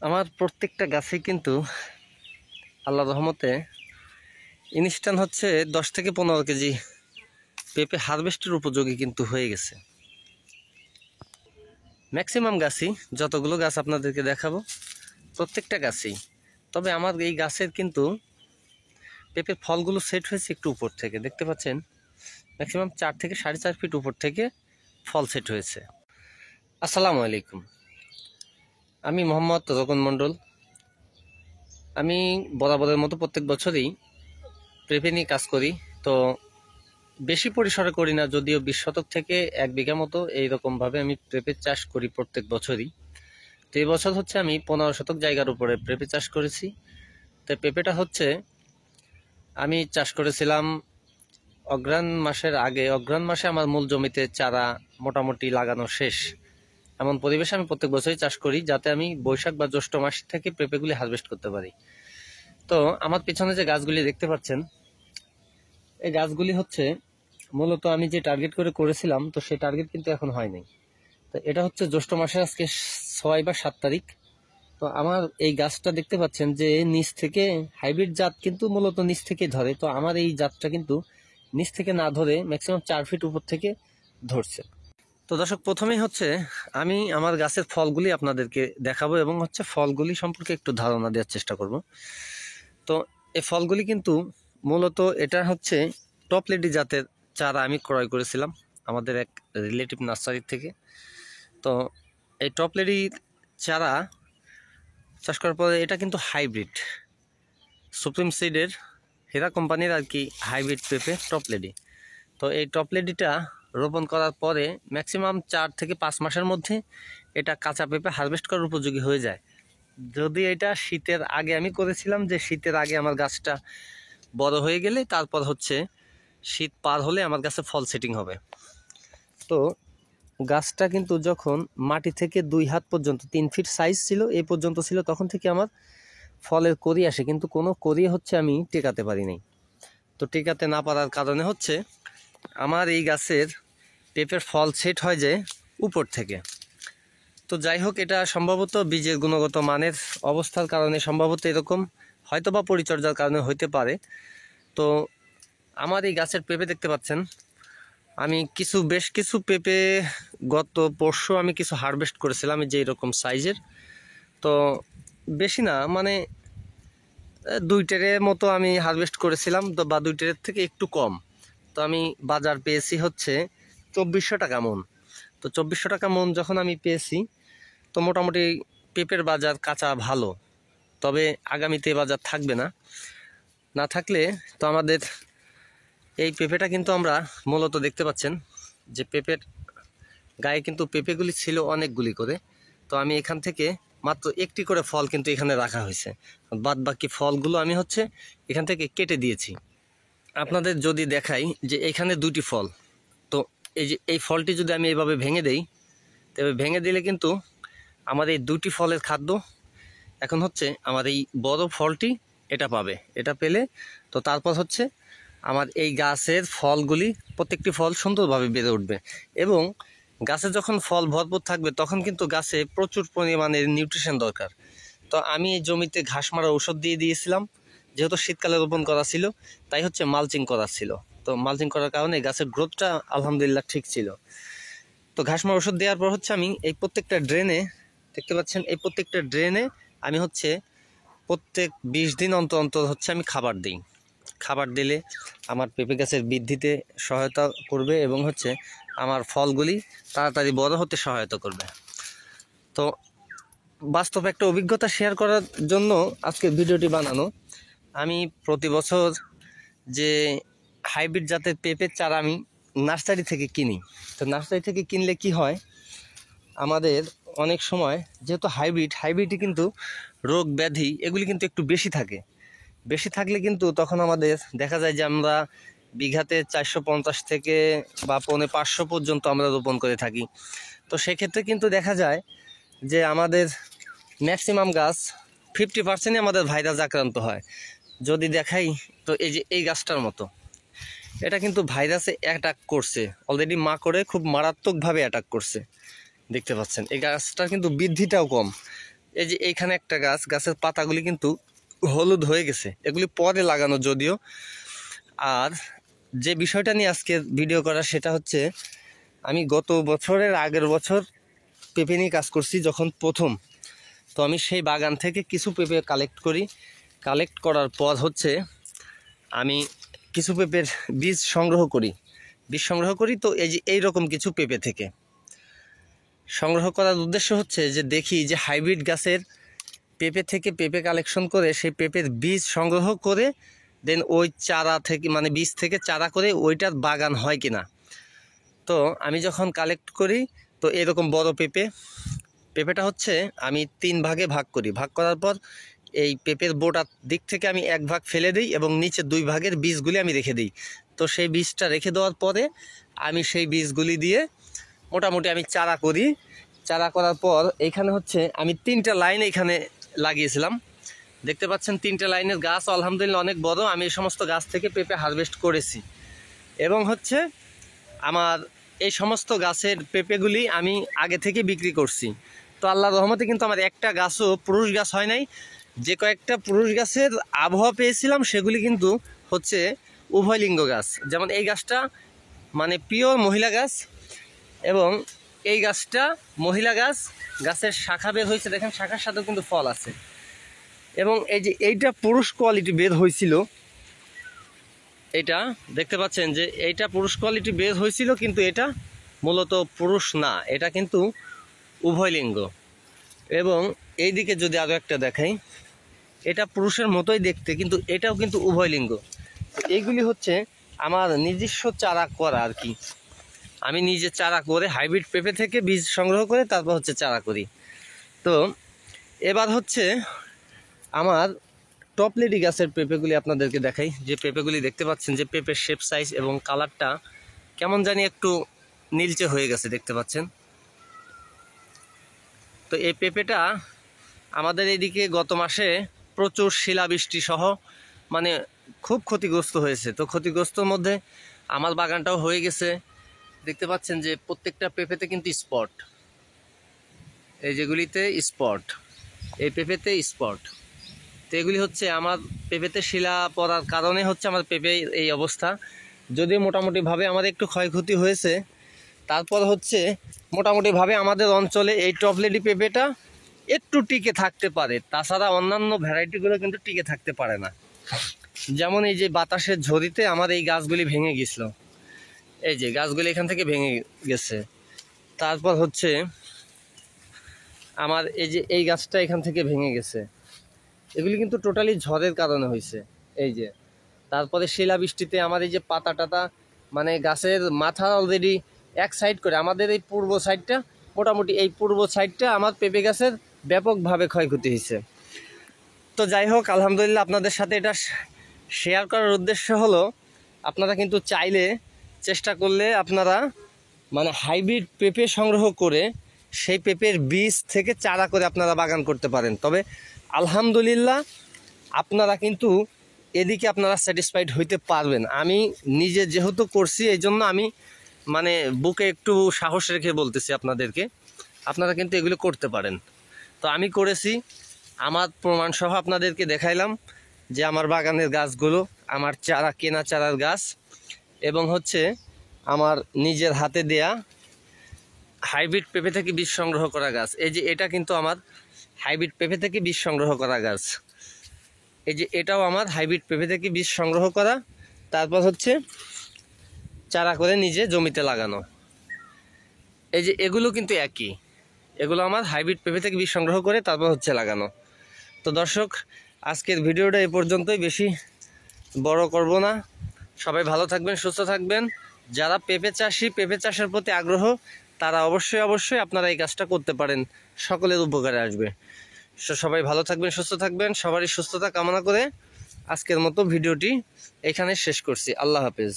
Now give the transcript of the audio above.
আমার প্রত্যেকটা গাছে কিন্তু আল্লাহর রহমতে ইনস্ট্যান্ট হচ্ছে 10 থেকে 15 কেজি পেঁপে হারভেস্টের উপযোগী কিন্তু হয়ে গেছে। ম্যাক্সিমাম গাছই, যতগুলো গাছ আপনাদেরকে দেখাবো প্রত্যেকটা গাছেই। তবে আমার এই গাছের কিন্তু পেঁপের ফলগুলো সেট হয়েছে একটু উপর থেকে, দেখতে পাচ্ছেন ম্যাক্সিমাম 4 থেকে 4.5 ফিট উপর থেকে ফল সেট হয়েছে। আসসালামু আলাইকুম, আমি মোহাম্মদ রকন মণ্ডল। আমি বরাবরের মতো প্রত্যেক বছরই পেঁপে নিয়ে কাজ করি। তো বেশি পরিসরে করি না, যদিও 20 শতক থেকে 1 বিঘা মতো এইরকমভাবে আমি পেঁপে চাষ করি প্রত্যেক বছরই। তো এই বছর হচ্ছে আমি 15 শতক জায়গার উপরে পেঁপে চাষ করেছি। তো পেঁপেটা হচ্ছে আমি চাষ করেছিলাম অগ্রহায়ণ মাসের আগে। অগ্রহায়ণ মাসে আমার মূল জমিতে চারা মোটামুটি লাগানো শেষ। এমন পরিবেশে আমি প্রত্যেক বছরই চাষ করি, যাতে আমি বৈশাখ বা জ্যৈষ্ঠ মাস থেকে পেঁপেগুলি হারভেস্ট করতে পারি। তো আমার পিছনে যে গাছগুলি দেখতে পাচ্ছেন, এই গাছগুলি হচ্ছে মূলত আমি যে টার্গেট করেছিলাম, তো সেই টার্গেট কিন্তু এখন হয়নি। তো এটা হচ্ছে জ্যৈষ্ঠ মাসে আজকে 6 বা 7 তারিখ। তো আমার এই গাছটা দেখতে পাচ্ছেন যে নিচ থেকে হাইব্রিড জাত কিন্তু মূলত নিচ থেকে ধরে। তো আমার এই জাতটা কিন্তু নিচ থেকে না ধরে ম্যাক্সিমাম 4 ফিট উপর থেকে ধরছে। তো দর্শক, প্রথমেই হচ্ছে আমি আমার গাছের ফলগুলি আপনাদেরকে দেখাবো এবং হচ্ছে ফলগুলি সম্পর্কে একটু ধারণা দেওয়ার চেষ্টা করব। তো এই ফলগুলি কিন্তু মূলত এটা হচ্ছে টপ লেডি জাতের চারা আমি ক্রয় করেছিলাম আমাদের এক রিলেটিভ নার্সারি থেকে। তো এই টপ লেডি চারা চাষ করার পরে এটা কিন্তু হাইব্রিড, সুপ্রিম সিডের হেরা কোম্পানির আর কি হাইব্রিড পেঁপে টপ লেডি। তো এই টপ লেডিটা রোপণ করার পরে ম্যাক্সিমাম 4 থেকে 5 মাসের মধ্যে এটা কাঁচা পেঁপে হারভেস্ট করার উপযোগী হয়ে যায়। যদি এটা শীতের আগে আমি করেছিলাম, যে শীতের আগে আমার গাছটা বড় হয়ে গেলে তারপর হচ্ছে শীত পার হলে আমার গাছে ফল সেটিং হবে। তো গাছটা কিন্তু যখন মাটি থেকে 2 হাত পর্যন্ত 3 ফিট সাইজ ছিল, এই পর্যন্ত ছিল, তখন থেকে আমার ফলের কড়ি আসে, কিন্তু কোনো কড়ি হচ্ছে আমি টেকাতে পারি নাই। তো টেকাতে না পারার কারণে হচ্ছে আমার এই গাছের পেঁপের ফল সেট হয় যে উপর থেকে। তো যাই হোক, এটা সম্ভবত বীজের গুণগত মানের অবস্থার কারণে সম্ভবত এরকম, হয়তো বা পরিচর্যার কারণে হইতে পারে। তো আমার এই গাছের পেঁপে দেখতে পাচ্ছেন, আমি বেশ কিছু পেঁপে গত পরশু আমি কিছু হারভেস্ট করেছিলাম যে এরকম সাইজের। তো বেশি না, মানে 2 ট্রের মতো আমি হারভেস্ট করেছিলাম, তো বা 2 ট্রের থেকে একটু কম। তো আমি বাজার পেয়েছি হচ্ছে 2400 টাকা মন। তো 2400 টাকা মন যখন আমি পেয়েছি, তো মোটামুটি পেঁপের বাজার কাঁচা ভালো। তবে আগামীতে বাজার থাকবে না, না থাকলে তো আমাদের এই পেঁপেটা কিন্তু আমরা মূলত দেখতে পাচ্ছেন যে পেঁপের গায়ে কিন্তু পেঁপেগুলি ছিল অনেকগুলি করে। তো আমি এখান থেকে মাত্র একটি করে ফল কিন্তু এখানে রাখা হয়েছে, বাদ বাকি ফলগুলো আমি হচ্ছে এখান থেকে কেটে দিয়েছি। আপনাদের যদি দেখাই যে এখানে 2টি ফল, তো এই যে এই ফলটি যদি আমি এইভাবে ভেঙে দেই, তবে ভেঙে দিলে কিন্তু আমার এই 2টি ফলের খাদ্য এখন হচ্ছে আমার এই বড় ফলটি এটা পাবে। এটা পেলে তো তারপর হচ্ছে আমার এই গাছের ফলগুলি প্রত্যেকটি ফল সুন্দরভাবে বেড়ে উঠবে, এবং গাছে যখন ফল ভরপুর থাকবে তখন কিন্তু গাছে প্রচুর পরিমাণের নিউট্রিশন দরকার। তো আমি এই জমিতে ঘাস মারা ওষুধ দিয়ে দিয়েছিলাম, যেহেতু শীতকালে রোপণ করা ছিল, তাই হচ্ছে মালচিং করা ছিল। তো মালচিং করার কারণে গাছের গ্রোথটা আলহামদুলিল্লাহ ঠিক ছিল। তো ঘাস মারা ওষুধ দেওয়ার পর হচ্ছে আমি এই প্রত্যেকটা ড্রেনে, দেখতে পাচ্ছেন এই প্রত্যেকটা ড্রেনে আমি হচ্ছে প্রত্যেক 20 দিন অন্তর অন্তর হচ্ছে আমি খাবার দিই। খাবার দিলে আমার পেঁপে গাছের বৃদ্ধিতে সহায়তা করবে এবং হচ্ছে আমার ফলগুলি তাড়াতাড়ি বড় হতে সহায়তা করবে। তো বাস্তব একটা অভিজ্ঞতা শেয়ার করার জন্য আজকে ভিডিওটি বানানো। আমি প্রতি বছর যে হাইব্রিড জাতের পেঁপের চারা আমি নার্সারি থেকে কিনি। তো নার্সারি থেকে কিনলে কি হয়, আমাদের অনেক সময় যেহেতু হাইব্রিডই কিন্তু রোগ ব্যাধি এগুলি কিন্তু একটু বেশি থাকে। বেশি থাকলে কিন্তু তখন আমাদের দেখা যায় যে আমরা বিঘাতে 450 থেকে বা 450 পর্যন্ত আমরা রোপণ করে থাকি। তো সেক্ষেত্রে কিন্তু দেখা যায় যে আমাদের ম্যাক্সিমাম গাছ 50%ই আমাদের ভাইরাস আক্রান্ত হয়। যদি দেখাই, তো এই যে এই গাছটার মতো, এটা কিন্তু ভাইরাসে অ্যাটাক করছে অলরেডি, মা করে খুব মারাত্মকভাবে অ্যাটাক করছে। দেখতে পাচ্ছেন এই গাছটার কিন্তু বৃদ্ধিটাও কম। এই যে এইখানে একটা গাছ, গাছের পাতাগুলি কিন্তু হলুদ হয়ে গেছে, এগুলি পরে লাগানো যদিও। আর যে বিষয়টা নিয়ে আজকে ভিডিও করা সেটা হচ্ছে, আমি গত বছরের আগের বছর পেঁপে নিয়ে কাজ করছি যখন প্রথম। তো আমি সেই বাগান থেকে কিছু পেঁপে কালেক্ট করি। কালেক্ট করার পর হচ্ছে আমি কিছু পেঁপের বীজ সংগ্রহ করি। তো এই যে এইরকম কিছু পেঁপে থেকে সংগ্রহ করার উদ্দেশ্য হচ্ছে যে দেখি যে হাইব্রিড গাছের পেঁপে থেকে পেঁপে কালেকশন করে সেই পেঁপের বীজ সংগ্রহ করে দেন ওই চারা থেকে মানে বীজ থেকে চারা করে ওইটার বাগান হয় কিনা। তো আমি যখন কালেক্ট করি তো এরকম বড় পেঁপেটা হচ্ছে আমি 3 ভাগে ভাগ করি। ভাগ করার পর এই পেঁপের বোটার দিক থেকে আমি 1 ভাগ ফেলে দিই এবং নিচে 2 ভাগের বীজগুলি আমি রেখে দিই। তো সেই বীজটা রেখে দেওয়ার পরে আমি সেই বীজগুলি দিয়ে মোটামুটি আমি চারা করি। চারা করার পর এইখানে হচ্ছে আমি 3টা লাইন এইখানে লাগিয়েছিলাম, দেখতে পাচ্ছেন 3টে লাইনের গাছ আলহামদুলিল্লাহ অনেক বড়। আমি এই সমস্ত গাছ থেকে পেঁপে হারভেস্ট করেছি এবং হচ্ছে আমার এই সমস্ত গাছের পেঁপেগুলি আমি আগে থেকে বিক্রি করছি। তো আল্লাহর রহমতে কিন্তু আমার একটা গাছও পুরুষ গাছ হয় নাই। যে কয়েকটা পুরুষ গাছের আবহাওয়া পেয়েছিলাম সেগুলি কিন্তু হচ্ছে উভয়লিঙ্গ গাছ। যেমন এই গাছটা মানে পিওর মহিলা গাছ এবং এই গাছটা মহিলা গাছ। গাছের শাখা বের হয়েছে, দেখেন শাখার সাথেও কিন্তু ফল আছে। এবং এই যে এইটা পুরুষ কোয়ালিটি বের হয়েছিল, এটা দেখতে পাচ্ছেন যে এইটা পুরুষ কোয়ালিটি বের হয়েছিল, কিন্তু এটা মূলত পুরুষ না, এটা কিন্তু উভয়লিঙ্গ। এবং এই দিকে যদি আরও একটা দেখাই, এটা পুরুষের মতোই দেখতে কিন্তু এটাও কিন্তু উভয়লিঙ্গ। এইগুলি হচ্ছে আমার নিজস্ব চারা করা আর কি। আমি নিজে চারা করে হাইব্রিড পেঁপে থেকে বীজ সংগ্রহ করে তারপর হচ্ছে চারা করি। তো এবার হচ্ছে আমার টপ লেডি গাছের পেঁপেগুলি আপনাদেরকে দেখাই। যে পেঁপেগুলি দেখতে পাচ্ছেন যে পেঁপের শেপ সাইজ এবং কালারটা কেমন জানি একটু নীলচে হয়ে গেছে, দেখতে পাচ্ছেন। তো এই পেঁপেটা আমাদের এইদিকে গত মাসে প্রচুর শিলাবৃষ্টি সহ মানে খুব ক্ষতিগ্রস্ত হয়েছে। তো ক্ষতিগ্রস্তর মধ্যে আমার বাগানটাও হয়ে গেছে। দেখতে পাচ্ছেন যে প্রত্যেকটা পেঁপেতে কিন্তু স্পট, এই যেগুলিতে স্পট, এই পেঁপেতে স্পট। তো এগুলি হচ্ছে আমার পেঁপেতে শিলা পড়ার কারণে হচ্ছে আমার পেঁপে এই অবস্থা। যদিও মোটামুটিভাবে আমাদের একটু ক্ষয়ক্ষতি হয়েছে, তারপর হচ্ছে মোটামুটিভাবে আমাদের অঞ্চলে এই টপ লেডি পেঁপেটা একটু টিকে থাকতে পারে, তাছাড়া অন্যান্য ভ্যারাইটিগুলো কিন্তু টিকে থাকতে পারে না। যেমন এই যে বাতাসের ঝড়িতে আমার এই গাছগুলি ভেঙে গেছিলো, এই যে গাছগুলি এখান থেকে ভেঙে গেছে। তারপর হচ্ছে আমার এই যে এই গাছটা এখান থেকে ভেঙে গেছে, এগুলি কিন্তু টোটালি ঝড়ের কারণে হয়েছে। এই যে তারপরে শিলাবৃষ্টিতে আমার এই যে পাতা টাতা মানে গাছের মাথা অলরেডি এক সাইড করে আমাদের এই পূর্ব সাইডটা, মোটামুটি এই পূর্ব সাইডটা আমার পেঁপে গাছের ব্যাপকভাবে ক্ষয়ক্ষতি হয়েছে। তো যাই হোক, আলহামদুলিল্লাহ আপনাদের সাথে এটা শেয়ার করার উদ্দেশ্য হলো আপনারা কিন্তু চাইলে চেষ্টা করলে আপনারা মানে হাইব্রিড পেঁপে সংগ্রহ করে সেই পেঁপের বীজ থেকে চারা করে আপনারা বাগান করতে পারেন। তবে আলহামদুলিল্লাহ আপনারা কিন্তু এদিকে আপনারা স্যাটিসফাইড হইতে পারবেন। আমি নিজে যেহেতু করছি এই জন্য আমি মানে বুকে একটু সাহস রেখে বলতেছি আপনাদেরকে, আপনারা কিন্তু এগুলো করতে পারেন। তো আমি করেছি, আমার প্রমাণসহ আপনাদেরকে দেখাইলাম যে আমার বাগানের গাছগুলো আমার চারা, কেনা চারার গাছ এবং হচ্ছে আমার নিজের হাতে দেয়া হাইব্রিড পেঁপে থেকে বীজ সংগ্রহ করা গাছ। এই যে এটা কিন্তু আমার হাইব্রিড পেঁপে থেকে বীজ সংগ্রহ করা গাছ। এই যে এটাও আমার হাইব্রিড পেঁপে থেকে বীজ সংগ্রহ করা, তারপর হচ্ছে চারা করে নিজে জমিতে লাগানো। এই যে এগুলো কিন্তু একই, এগুলো আমার হাইব্রিড পেঁপে থেকে বীজ সংগ্রহ করে তারপর হচ্ছে লাগানো। তো দর্শক, আজকের ভিডিওটা এ পর্যন্তই, বেশি বড় করব না। সবাই ভালো থাকবেন, সুস্থ থাকবেন। যারা পেঁপে চাষি, পেঁপে চাষের প্রতি আগ্রহ, তারা অবশ্যই আপনারা এই কাজটা করতে পারেন, সকলের উপকারে আসবে। সবাই ভালো থাকবেন, সুস্থ থাকবেন। সবারই সুস্থতা কামনা করে আজকের মতো ভিডিওটি এখানে শেষ করছি। আল্লাহ হাফেজ।